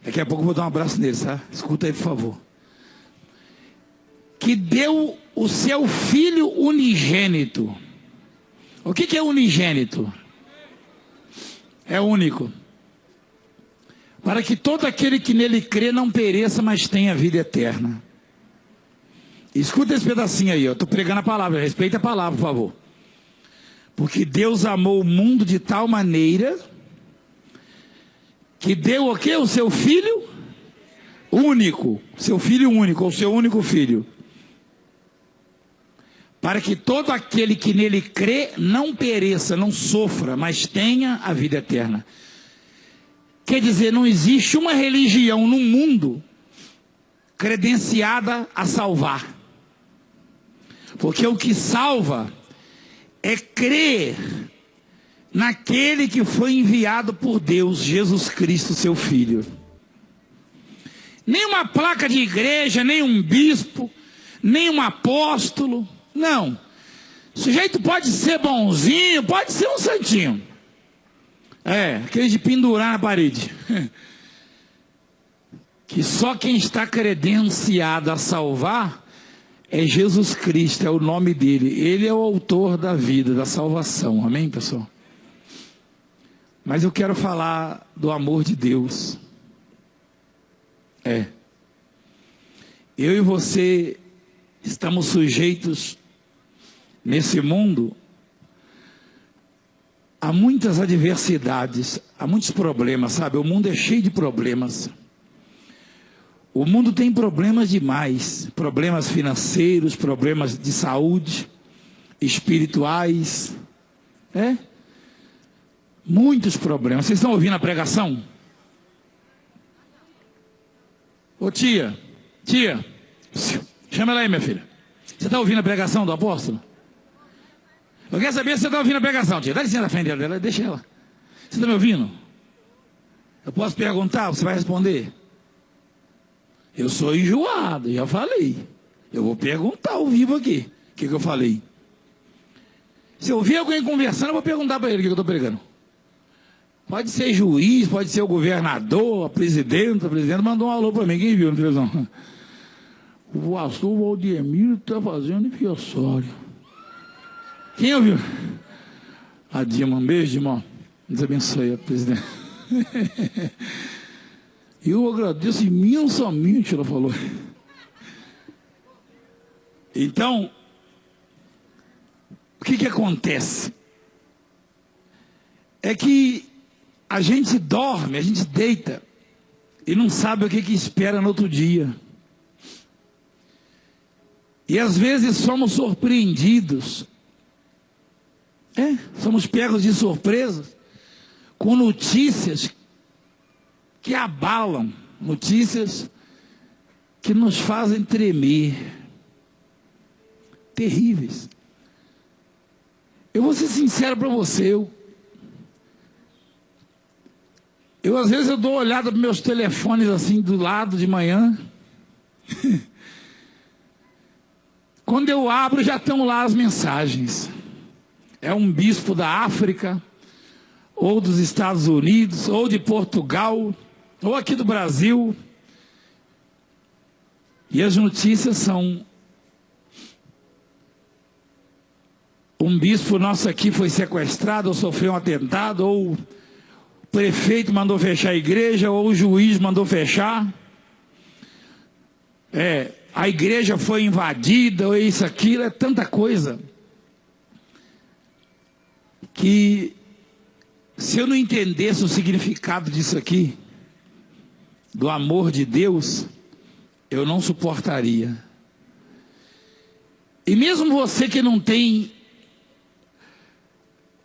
Daqui a pouco eu vou dar um abraço neles, tá? Escuta aí, por favor. Que deu o seu Filho unigênito. O que é unigênito? É único. Para que todo aquele que nele crê não pereça, mas tenha vida eterna. Escuta esse pedacinho aí, eu estou pregando a palavra, respeita a palavra, por favor. Porque Deus amou o mundo de tal maneira que deu o quê? O seu Filho único, seu Filho único, ou seu único Filho. Para que todo aquele que nele crê não pereça, não sofra, mas tenha a vida eterna. Quer dizer, não existe uma religião no mundo credenciada a salvar. Porque o que salva é crer naquele que foi enviado por Deus, Jesus Cristo, seu Filho. Nem uma placa de igreja, nem um bispo, nem um apóstolo. Não. O sujeito pode ser bonzinho, pode ser um santinho. Aquele de pendurar na parede. Que só quem está credenciado a salvar é Jesus Cristo, é o nome dele. Ele é o autor da vida, da salvação. Amém, pessoal? Mas eu quero falar do amor de Deus. Eu e você estamos sujeitos nesse mundo há muitas adversidades, há muitos problemas, sabe? O mundo é cheio de problemas. O mundo tem problemas demais, problemas financeiros, problemas de saúde, espirituais, muitos problemas. Vocês estão ouvindo a pregação? Ô tia, chama ela aí, minha filha. Você está ouvindo a pregação do apóstolo? Eu quero saber se você está ouvindo a pregação, tia. Dá licença na frente dela, deixa ela. Você está me ouvindo? Eu posso perguntar, você vai responder? Eu sou enjoado, já falei. Eu vou perguntar ao vivo aqui. O que eu falei? Se eu ouvir alguém conversando, eu vou perguntar para ele o que eu estou pregando. Pode ser juiz, pode ser o governador, a presidente mandou um alô para mim. Quem viu na televisão? O pastor Valdemiro está fazendo enfiaçório. Quem ouviu? A Dilma, um beijo, irmão. Deus abençoe a presidente. Eu agradeço imensamente, ela falou. Então, o que acontece? É que a gente dorme, a gente deita e não sabe o que espera no outro dia. E às vezes somos surpreendidos. Somos pegos de surpresa com notícias que abalam, notícias que nos fazem tremer, terríveis. Eu vou ser sincero para você, eu às vezes eu dou uma olhada para meus telefones assim do lado de manhã, quando eu abro já estão lá as mensagens. É um bispo da África, ou dos Estados Unidos, ou de Portugal, ou aqui do Brasil. E as notícias são: um bispo nosso aqui foi sequestrado, ou sofreu um atentado, ou o prefeito mandou fechar a igreja, ou o juiz mandou fechar. A igreja foi invadida, ou isso, aquilo, é tanta coisa. Que se eu não entendesse o significado disso aqui, do amor de Deus, eu não suportaria. E mesmo você que não tem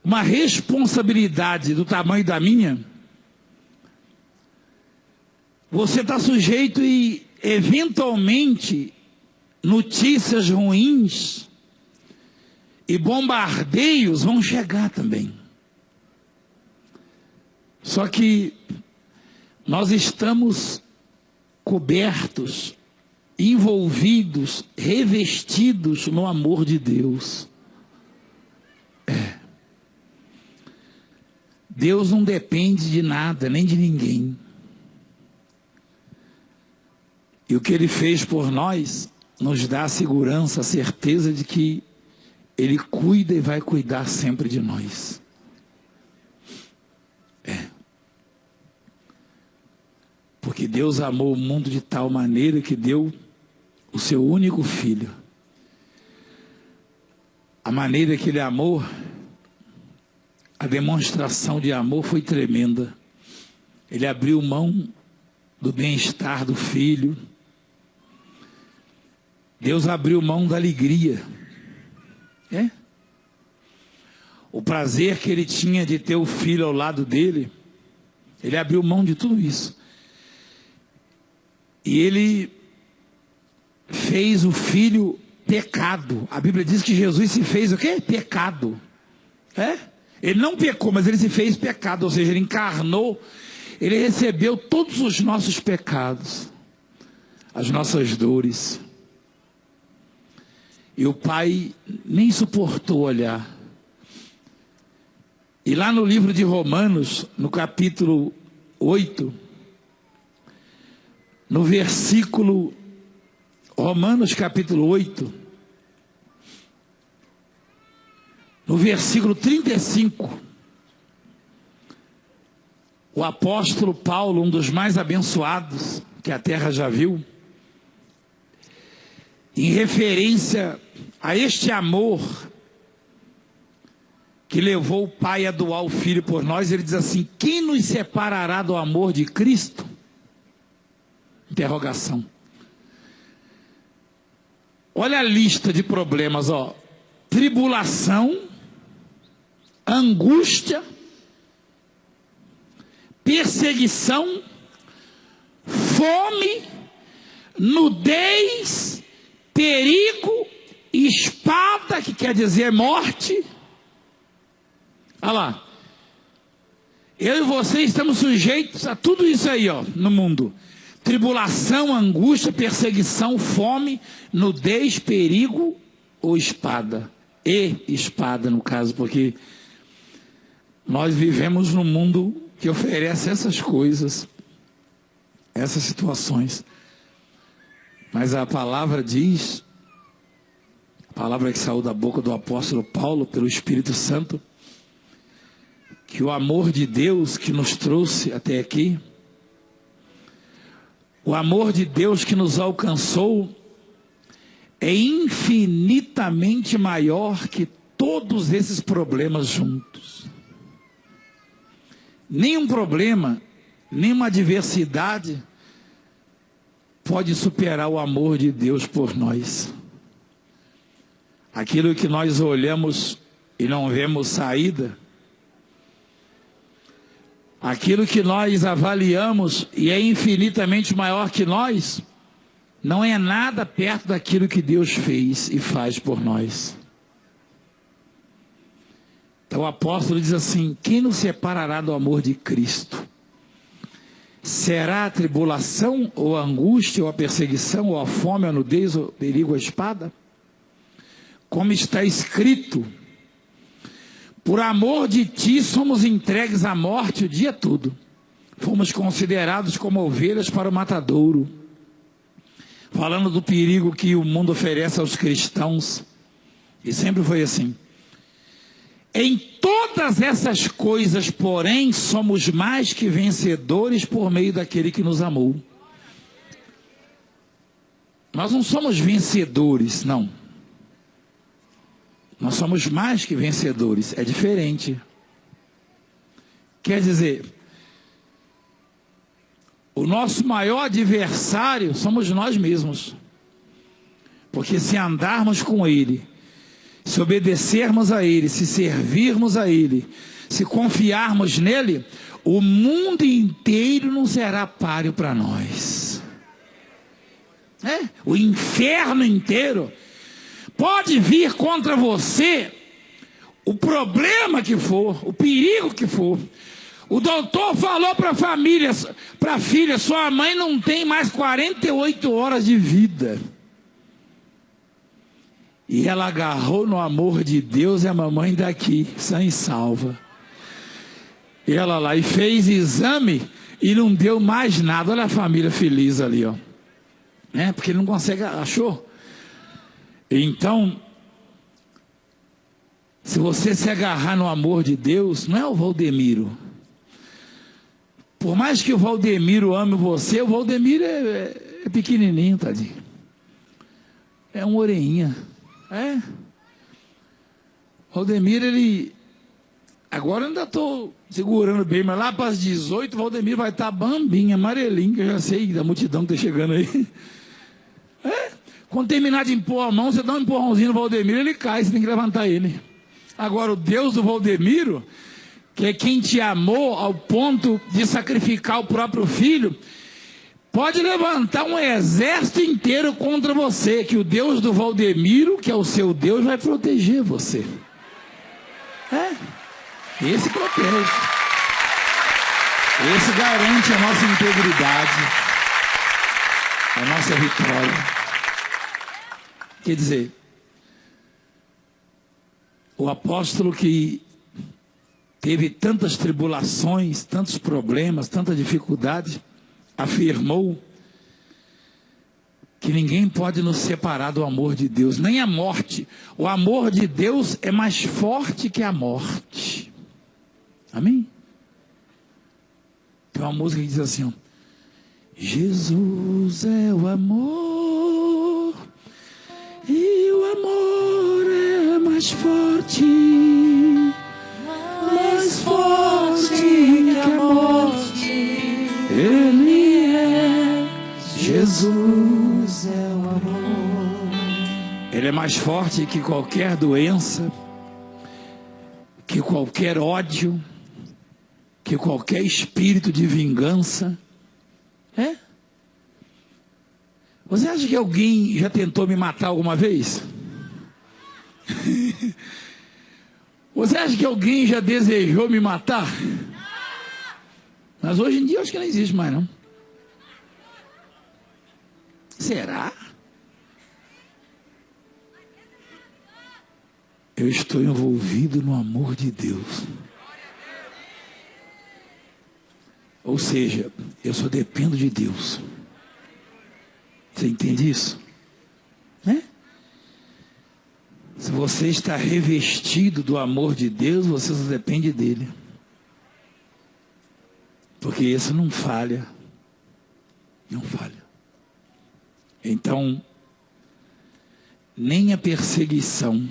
uma responsabilidade do tamanho da minha, você está sujeito e eventualmente notícias ruins e bombardeios vão chegar também. Só que nós estamos cobertos, envolvidos, revestidos no amor de Deus. Deus não depende de nada, nem de ninguém. E o que Ele fez por nós nos dá a segurança, a certeza de que Ele cuida e vai cuidar sempre de nós. Porque Deus amou o mundo de tal maneira que deu o seu único filho. A maneira que Ele amou, a demonstração de amor foi tremenda. Ele abriu mão do bem-estar do filho. Deus abriu mão da alegria. O prazer que Ele tinha de ter o filho ao lado dele, Ele abriu mão de tudo isso. E Ele fez o filho pecado. A Bíblia diz que Jesus se fez o quê? Pecado. Ele não pecou, mas Ele se fez pecado, ou seja, Ele encarnou, Ele recebeu todos os nossos pecados, as nossas dores. E o Pai nem suportou olhar. E lá no livro de Romanos, no capítulo 8, no versículo, Romanos capítulo 8, no versículo 35, o apóstolo Paulo, um dos mais abençoados que a terra já viu, em referência a este amor que levou o Pai a doar o Filho por nós, ele diz assim: quem nos separará do amor de Cristo? Interrogação. Olha a lista de problemas, tribulação, angústia, perseguição, fome, nudez, perigo, espada, que quer dizer morte. Olha lá, eu e você estamos sujeitos a tudo isso aí, no mundo. Tribulação, angústia, perseguição, fome, nudez, perigo ou espada. E espada, no caso, porque nós vivemos num mundo que oferece essas coisas, essas situações. Mas a palavra diz, a palavra que saiu da boca do apóstolo Paulo, pelo Espírito Santo, que o amor de Deus que nos trouxe até aqui, o amor de Deus que nos alcançou, é infinitamente maior que todos esses problemas juntos. Nenhum problema, nenhuma adversidade pode superar o amor de Deus por nós. Aquilo que nós olhamos e não vemos saída, aquilo que nós avaliamos e é infinitamente maior que nós, não é nada perto daquilo que Deus fez e faz por nós. Então o apóstolo diz assim: quem nos separará do amor de Cristo? Será a tribulação, ou a angústia, ou a perseguição, ou a fome, ou a nudez, ou o perigo, ou a espada? Como está escrito: por amor de ti somos entregues à morte o dia todo. Fomos considerados como ovelhas para o matadouro. Falando do perigo que o mundo oferece aos cristãos. E sempre foi assim. Em todas essas coisas, porém, somos mais que vencedores por meio daquele que nos amou. Nós não somos vencedores, não. Nós somos mais que vencedores, é diferente. Quer dizer, o nosso maior adversário somos nós mesmos. Porque se andarmos com Ele, se obedecermos a Ele, se servirmos a Ele, se confiarmos nele, o mundo inteiro não será páreo para nós. O inferno inteiro pode vir contra você, o problema que for, o perigo que for. O doutor falou para a família, para a filha: sua mãe não tem mais 48 horas de vida. E ela agarrou no amor de Deus e a mamãe daqui, sã e salva. E ela lá, e fez exame e não deu mais nada. Olha a família feliz ali, né? Porque ele não consegue, achou? Então, se você se agarrar no amor de Deus, não é o Valdemiro. Por mais que o Valdemiro ame você, o Valdemiro é pequenininho, tadinho. É uma orelhinha. É. Valdemiro, ele... Agora eu ainda estou segurando bem, mas lá para as 18, o Valdemiro vai estar bambinho, amarelinho, que eu já sei da multidão que está chegando aí. É. Quando terminar de impor a mão, você dá um empurrãozinho no Valdemiro, ele cai, você tem que levantar ele. Agora, o Deus do Valdemiro, que é quem te amou ao ponto de sacrificar o próprio filho, pode levantar um exército inteiro contra você, que o Deus do Valdemiro, que é o seu Deus, vai proteger você. Esse protege. Esse garante a nossa integridade, a nossa vitória. Quer dizer, o apóstolo que teve tantas tribulações, tantos problemas, tanta dificuldade, afirmou que ninguém pode nos separar do amor de Deus, nem a morte. O amor de Deus é mais forte que a morte. Amém? Tem uma música que diz assim, ó, Jesus é o amor, e o amor é mais forte que a morte. Ele é Jesus é o amor. Ele é mais forte que qualquer doença, que qualquer ódio, que qualquer espírito de vingança. Você acha que alguém já tentou me matar alguma vez? Você acha que alguém já desejou me matar? Mas hoje em dia eu acho que não existe mais, não. Será? Eu estou envolvido no amor de Deus. Ou seja, eu só dependo de Deus. Você entende isso? Né? Se você está revestido do amor de Deus, você só depende dele. Porque esse não falha. Não falha. Então, nem a perseguição,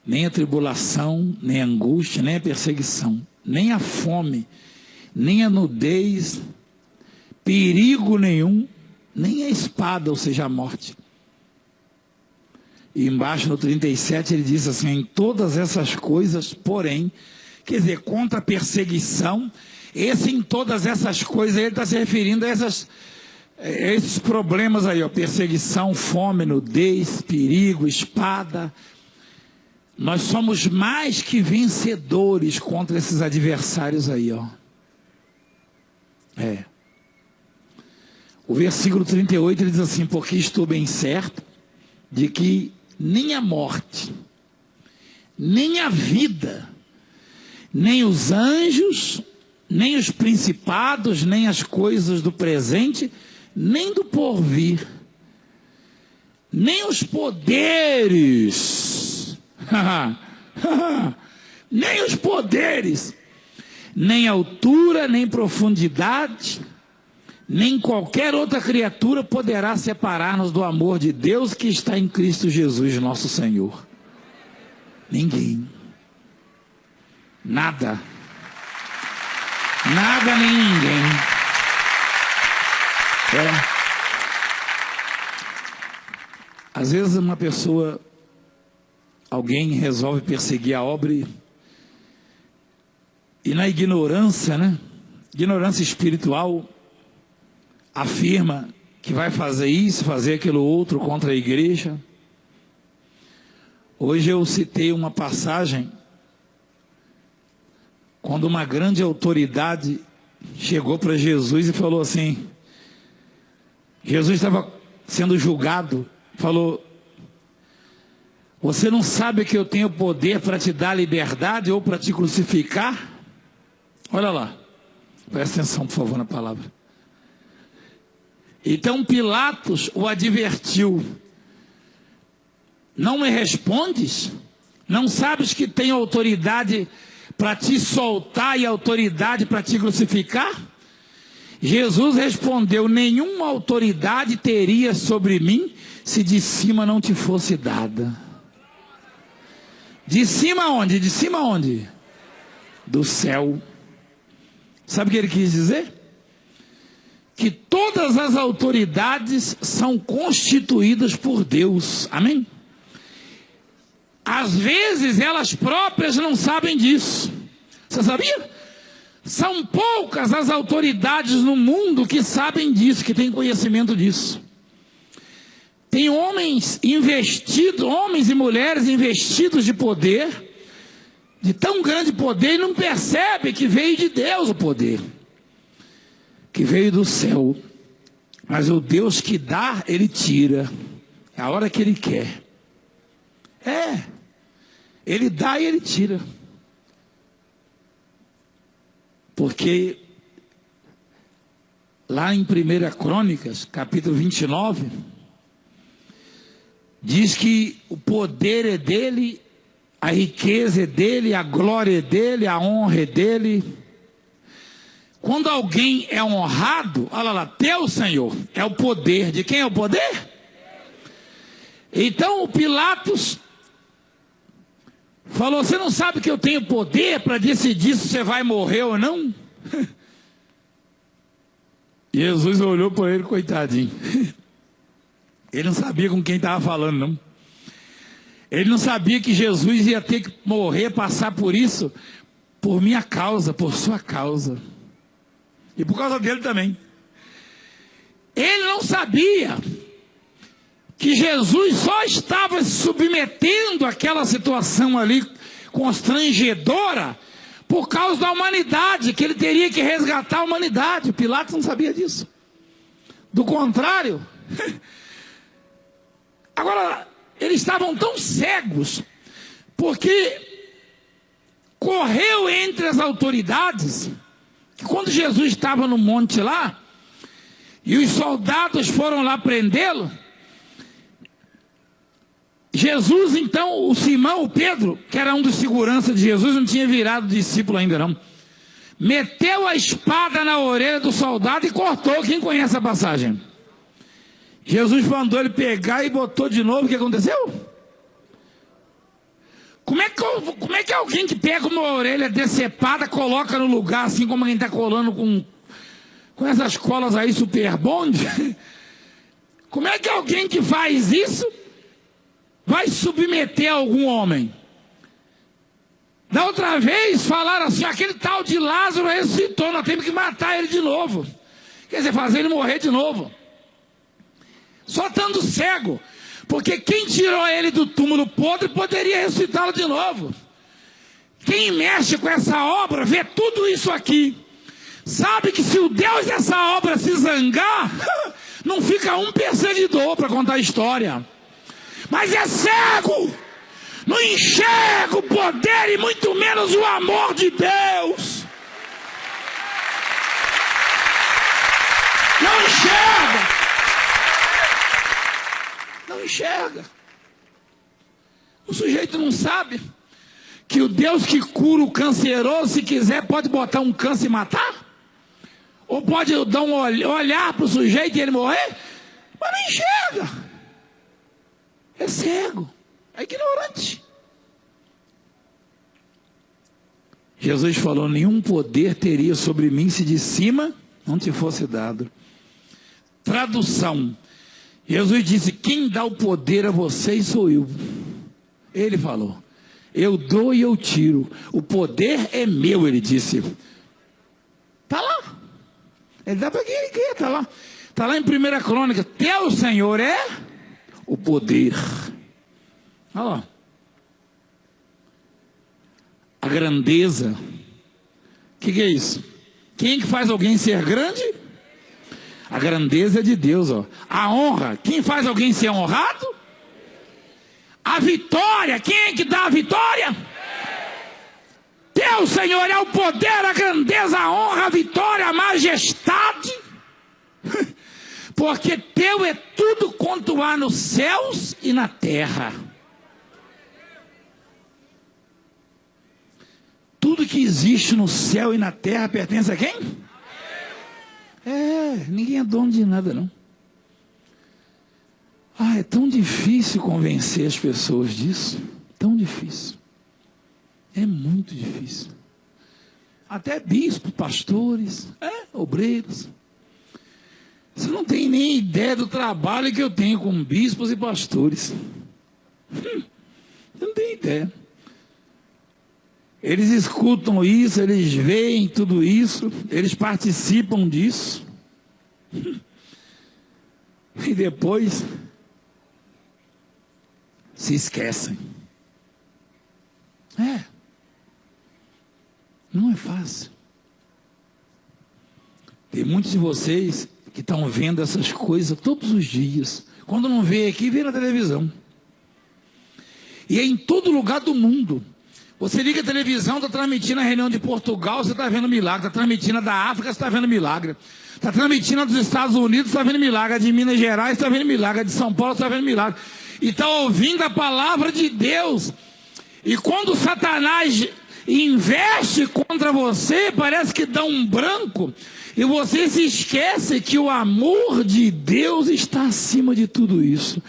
nem a tribulação, nem a angústia, nem a perseguição, nem a fome, nem a nudez, perigo nenhum, nem a espada, ou seja, a morte. E embaixo no 37 ele diz assim, em todas essas coisas, porém, quer dizer, contra a perseguição, em todas essas coisas, ele está se referindo a esses problemas aí, ó, perseguição, fome, nudez, perigo, espada. Nós somos mais que vencedores contra esses adversários aí, ó. O versículo 38 ele diz assim, porque estou bem certo de que nem a morte, nem a vida, nem os anjos, nem os principados, nem as coisas do presente, nem do porvir, nem os poderes, nem os poderes, nem altura, nem profundidade, nem qualquer outra criatura poderá separar-nos do amor de Deus que está em Cristo Jesus, nosso Senhor. Ninguém. Nada. Nada nem ninguém. Às vezes uma pessoa, alguém resolve perseguir a obra e na ignorância, né? Ignorância espiritual, afirma que vai fazer isso, fazer aquilo outro contra a igreja. Hoje eu citei uma passagem quando uma grande autoridade chegou para Jesus e falou assim, Jesus estava sendo julgado, falou, você não sabe que eu tenho poder para te dar liberdade ou para te crucificar? Olha lá, Presta atenção, por favor, na palavra. Então Pilatos o advertiu: não me respondes? Não sabes que tenho autoridade para te soltar e autoridade para te crucificar? Jesus respondeu: nenhuma autoridade teria sobre mim se de cima não te fosse dada. De cima onde? De cima onde? Do céu. Sabe o que ele quis dizer? Que todas as autoridades são constituídas por Deus. Amém? Às vezes elas próprias não sabem disso. Você sabia? São poucas as autoridades no mundo que sabem disso, que têm conhecimento disso. Tem homens investidos, homens e mulheres investidos de poder, de tão grande poder, e não percebe que veio de Deus o poder, que veio do céu. Mas o Deus que dá, Ele tira, é a hora que Ele quer. Ele dá e Ele tira. Porque lá em 1 Crônicas, capítulo 29, diz que o poder é dele, a riqueza é dele, a glória é dele, a honra é dele. Quando alguém é honrado, olha lá, teu Senhor, é o poder. De quem é o poder? Então o Pilatos falou: você não sabe que eu tenho poder para decidir se você vai morrer ou não? Jesus olhou para ele, coitadinho. Ele não sabia com quem estava falando, não. Ele não sabia que Jesus ia ter que morrer, passar por isso, por minha causa, por sua causa. E por causa dele também. Ele não sabia que Jesus só estava se submetendo àquela situação ali constrangedora por causa da humanidade, que ele teria que resgatar a humanidade. Pilatos não sabia disso. Do contrário, agora, eles estavam tão cegos, porque correu entre as autoridades, que quando Jesus estava no monte lá, e os soldados foram lá prendê-lo, Jesus, então, o Simão, o Pedro, que era um dos seguranças de Jesus, não tinha virado discípulo ainda não, meteu a espada na orelha do soldado e cortou. Quem conhece a passagem? Jesus mandou ele pegar e botou de novo. O que aconteceu? Como é que alguém que pega uma orelha decepada coloca no lugar, assim como quem está colando com essas colas aí super bond? Como é que alguém que faz isso vai submeter algum homem? Da outra vez falaram assim: aquele tal de Lázaro ressuscitou, nós temos que matar ele de novo. Quer dizer, fazer ele morrer de novo. Só estando cego, porque quem tirou ele do túmulo podre poderia ressuscitá-lo de novo. Quem mexe com essa obra vê tudo isso aqui, sabe que se o Deus dessa obra se zangar, não fica um perseguidor para contar a história. Mas é cego, não enxerga o poder e muito menos o amor de Deus. Não enxerga. Não enxerga. O sujeito não sabe que o Deus que cura o canceroso, se quiser, pode botar um câncer e matar? Ou pode dar um olhar para o sujeito e ele morrer? Mas não enxerga. É cego, é ignorante. Jesus falou: nenhum poder teria sobre mim se de cima não te fosse dado. Tradução: Jesus disse: quem dá o poder a vocês sou eu. Ele falou: eu dou e eu tiro, o poder é meu. Ele disse, está lá, ele dá para quem ele quer, está lá. Está lá em 1 Crônicas: teu Senhor é o poder. Olha lá. A grandeza. O que é isso? Quem que faz alguém ser grande? A grandeza é de Deus, ó. A honra, quem faz alguém ser honrado? A vitória, quem é que dá a vitória? teu, Senhor, é o poder, a grandeza, a honra, a vitória, a majestade. Porque teu é tudo quanto há nos céus e na terra. Tudo que existe no céu e na terra pertence a quem? Ninguém é dono de nada, não. É tão difícil convencer as pessoas disso. Tão difícil. É muito difícil. Até bispos, pastores, obreiros. Você não tem nem ideia do trabalho que eu tenho com bispos e pastores. Você não tem ideia. Eles escutam isso, eles veem tudo isso, eles participam disso. E depois se esquecem. Não é fácil. Tem muitos de vocês que estão vendo essas coisas todos os dias. Quando não vê aqui, vê na televisão. E é em todo lugar do mundo. Você liga a televisão, está transmitindo a reunião de Portugal, você está vendo milagre. Está transmitindo a da África, você está vendo milagre. Está transmitindo a dos Estados Unidos, está vendo milagre. A de Minas Gerais, está vendo milagre. A de São Paulo, está vendo milagre. E está ouvindo a palavra de Deus. E quando Satanás investe contra você, parece que dá um branco. E você se esquece que o amor de Deus está acima de tudo isso.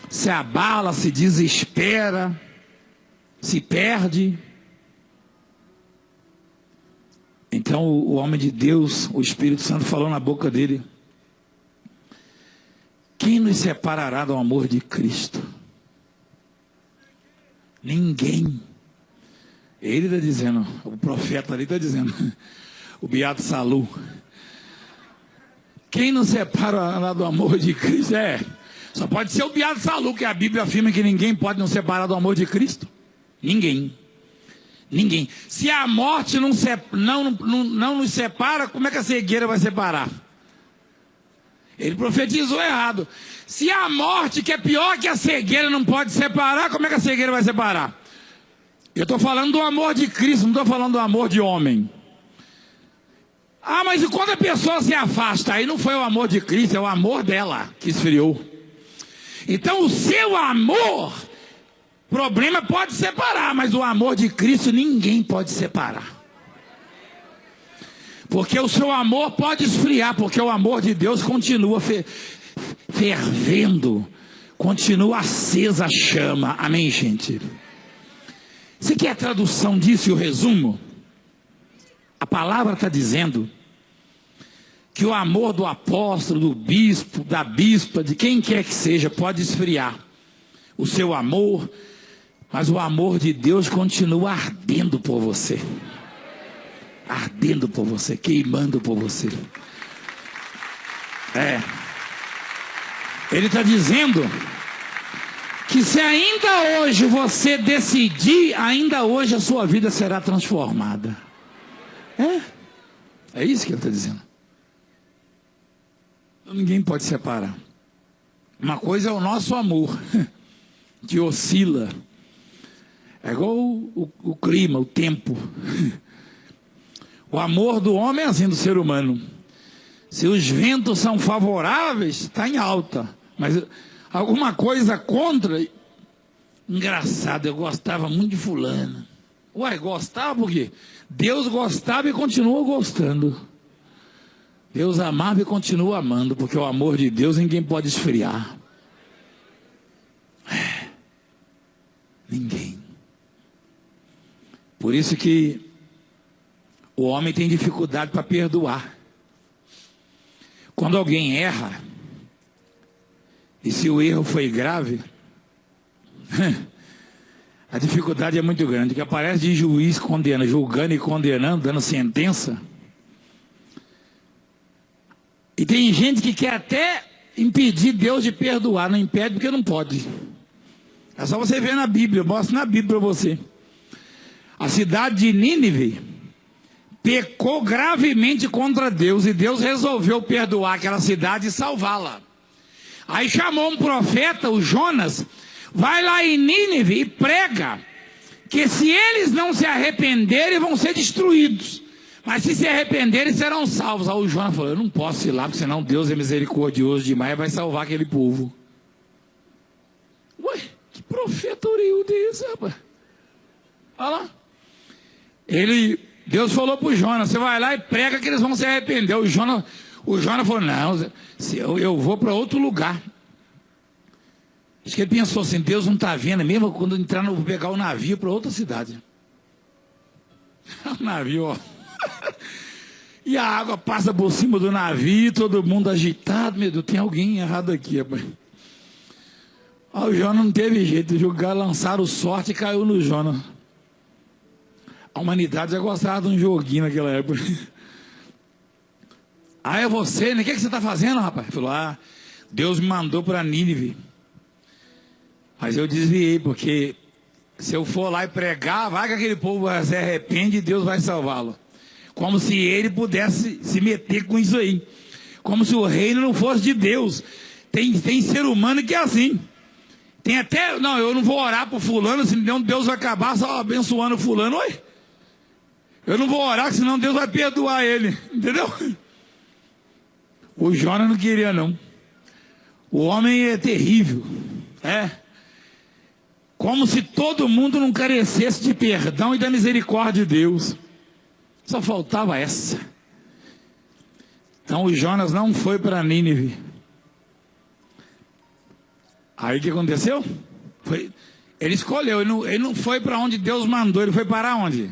Se abala, se desespera, se perde. Então o homem de Deus, o Espírito Santo falou na boca dele: quem nos separará do amor de Cristo? Ninguém. Ele está dizendo, o profeta ali está dizendo, o Beato Salu, quem nos separará do amor de Cristo? Só pode ser o Beato Salu, que a Bíblia afirma que ninguém pode nos separar do amor de Cristo. Ninguém. Ninguém. Se a morte não nos separa, como é que a cegueira vai separar? Ele profetizou errado. Se a morte, que é pior que a cegueira, não pode separar, como é que a cegueira vai separar? Eu estou falando do amor de Cristo, não estou falando do amor de homem. Mas e quando a pessoa se afasta? Aí não foi o amor de Cristo, é o amor dela que esfriou. Então o seu amor, problema pode separar, mas o amor de Cristo ninguém pode separar. Porque o seu amor pode esfriar, porque o amor de Deus continua fervendo, continua acesa a chama. Amém, gente? Você quer a tradução disso e o resumo? A palavra está dizendo que o amor do apóstolo, do bispo, da bispa, de quem quer que seja, pode esfriar o seu amor, mas o amor de Deus continua ardendo por você. Ardendo por você, queimando por você. Ele está dizendo que se ainda hoje você decidir, ainda hoje a sua vida será transformada. É isso que ele está dizendo. Ninguém pode separar. Uma coisa é o nosso amor, que oscila. É igual o clima, o tempo. O amor do homem é assim, do ser humano. Se os ventos são favoráveis, está em alta. Mas alguma coisa contra. Engraçado, eu gostava muito de fulano. Gostava por quê? Deus gostava e continua gostando. Deus amava e continua amando, porque o amor de Deus ninguém pode esfriar. Ninguém. Por isso que o homem tem dificuldade para perdoar. Quando alguém erra, e se o erro foi grave, a dificuldade é muito grande, que aparece de juiz julgando e condenando, dando sentença. E tem gente que quer até impedir Deus de perdoar, não impede porque não pode. É só você ver na Bíblia, eu mostro na Bíblia para você. A cidade de Nínive pecou gravemente contra Deus, e Deus resolveu perdoar aquela cidade e salvá-la. Aí chamou um profeta, o Jonas, vai lá em Nínive e prega, que se eles não se arrependerem, vão ser destruídos. Mas se arrependerem, serão salvos. Aí o Jonas falou, eu não posso ir lá, porque senão Deus é misericordioso demais e vai salvar aquele povo. Ué, que profeta orelhudo é esse, rapaz? Olha lá. Deus falou para o Jonas, você vai lá e prega que eles vão se arrepender. O Jonas falou, não, eu vou para outro lugar. Acho que ele pensou assim, Deus não está vendo, mesmo quando entrar, eu vou pegar o navio para outra cidade. O navio, ó. E a água passa por cima do navio, todo mundo agitado, meu Deus, tem alguém errado aqui, rapaz. Aí o Jonas não teve jeito, lançaram sorte e caiu no Jonas. A humanidade já gostava de um joguinho naquela época. Ah, é você, né? O que você está fazendo, rapaz? Ele falou, Deus me mandou para Nínive. Mas eu desviei, porque se eu for lá e pregar, vai que aquele povo se arrepende e Deus vai salvá-lo. Como se ele pudesse se meter com isso aí. Como se o reino não fosse de Deus. Tem ser humano que é assim. Tem até, não, eu não vou orar por fulano, senão Deus vai acabar só abençoando fulano. Oi? Eu não vou orar, senão Deus vai perdoar ele. Entendeu? O Jonas não queria, não. O homem é terrível. Como se todo mundo não carecesse de perdão e da misericórdia de Deus. Só faltava essa. Então o Jonas não foi para Nínive. Aí o que aconteceu? Ele escolheu, ele não foi para onde Deus mandou, ele foi para onde?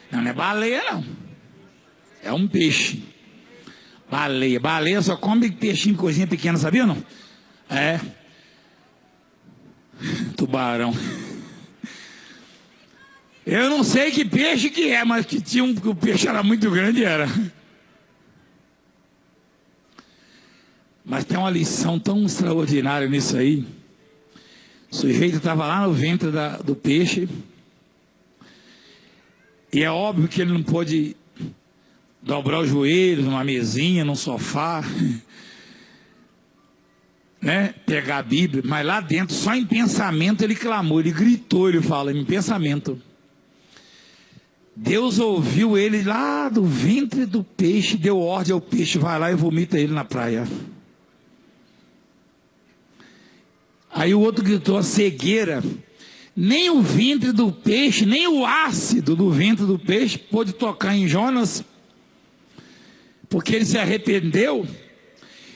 Não é baleia, não. É um peixe. Baleia só come peixinho, coisinha pequena, sabia não? Tubarão. Eu não sei que peixe que é, mas que o peixe era muito grande, era. Mas tem uma lição tão extraordinária nisso aí. O sujeito estava lá no ventre do peixe. E é óbvio que ele não pôde dobrar os joelhos numa mesinha, num sofá, né? Pegar a Bíblia. Mas lá dentro, só em pensamento, ele clamou, ele gritou, ele fala, em pensamento. Deus ouviu ele lá do ventre do peixe, deu ordem ao peixe, vai lá e vomita ele na praia. Aí o outro gritou, a cegueira. Nem o ventre do peixe, nem o ácido do ventre do peixe pôde tocar em Jonas, porque ele se arrependeu,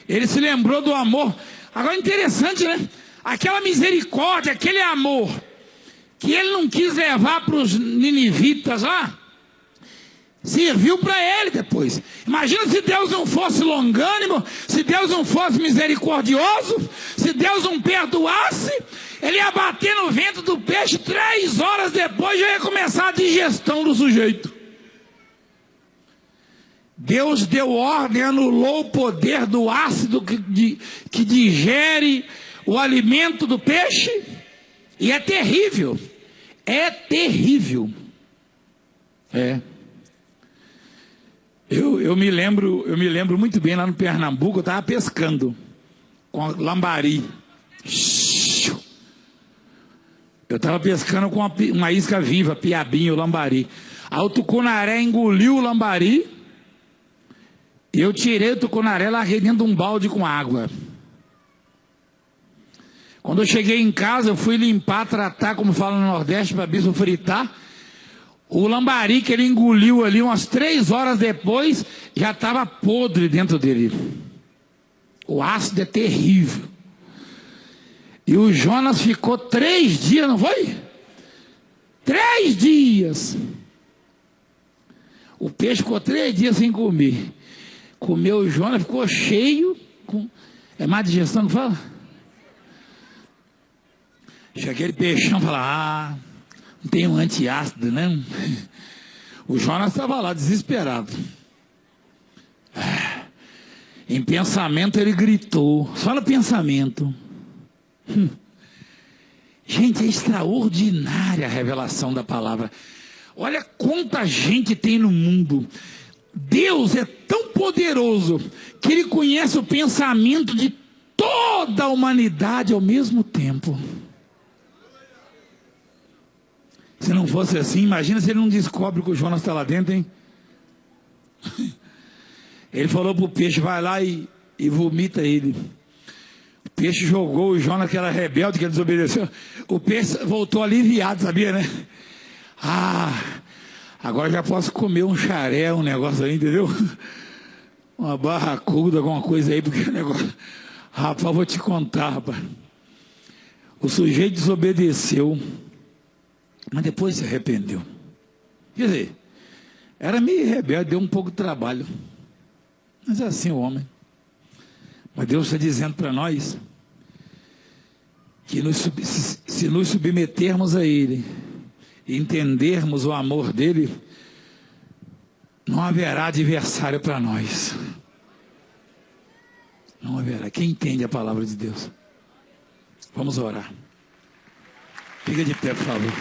ele se lembrou do amor. Agora interessante, né? Aquela misericórdia, aquele amor, que ele não quis levar para os ninivitas lá, serviu para ele depois. Imagina se Deus não fosse longânimo, se Deus não fosse misericordioso, se Deus não perdoasse, ele ia bater no ventre do peixe, 3 horas depois já ia começar a digestão do sujeito. Deus deu ordem, anulou o poder do ácido que digere o alimento do peixe, e é terrível. É terrível. Eu me lembro muito bem lá no Pernambuco, eu estava pescando com lambari. Eu estava pescando com uma isca viva, piabinho, lambari. Aí o tucunaré engoliu o lambari, e eu tirei o tucunaré, larguei dentro de um balde com água. Quando eu cheguei em casa, eu fui limpar, tratar, como fala no Nordeste, para bispo fritar. O lambari que ele engoliu ali, umas 3 horas depois, já estava podre dentro dele. O ácido é terrível. E o Jonas ficou 3 dias, não foi? 3 dias. O peixe ficou 3 dias sem comer. Comeu o Jonas, ficou cheio. É má digestão que fala? Chega aquele peixão e fala, não tem um antiácido, né? O Jonas estava lá, desesperado. Em pensamento ele gritou, só no pensamento. Gente, é extraordinária a revelação da palavra. Olha quanta gente tem no mundo. Deus é tão poderoso que ele conhece o pensamento de toda a humanidade ao mesmo tempo. Se não fosse assim, imagina se ele não descobre que o Jonas está lá dentro, hein? Ele falou para o peixe, vai lá e vomita ele. O peixe jogou o Jonas, que era rebelde, que ele desobedeceu. O peixe voltou aliviado, sabia, né? Agora já posso comer um xaré, um negócio aí, entendeu? Uma barracuda, alguma coisa aí, porque o negócio... Rapaz, vou te contar, rapaz. O sujeito desobedeceu, mas depois se arrependeu. Quer dizer, era meio rebelde, deu um pouco de trabalho. Mas é assim o homem. Mas Deus está dizendo para nós que se nos submetermos a Ele e entendermos o amor dEle, não haverá adversário para nós. Não haverá. Quem entende a palavra de Deus? Vamos orar. Fica de pé, por favor.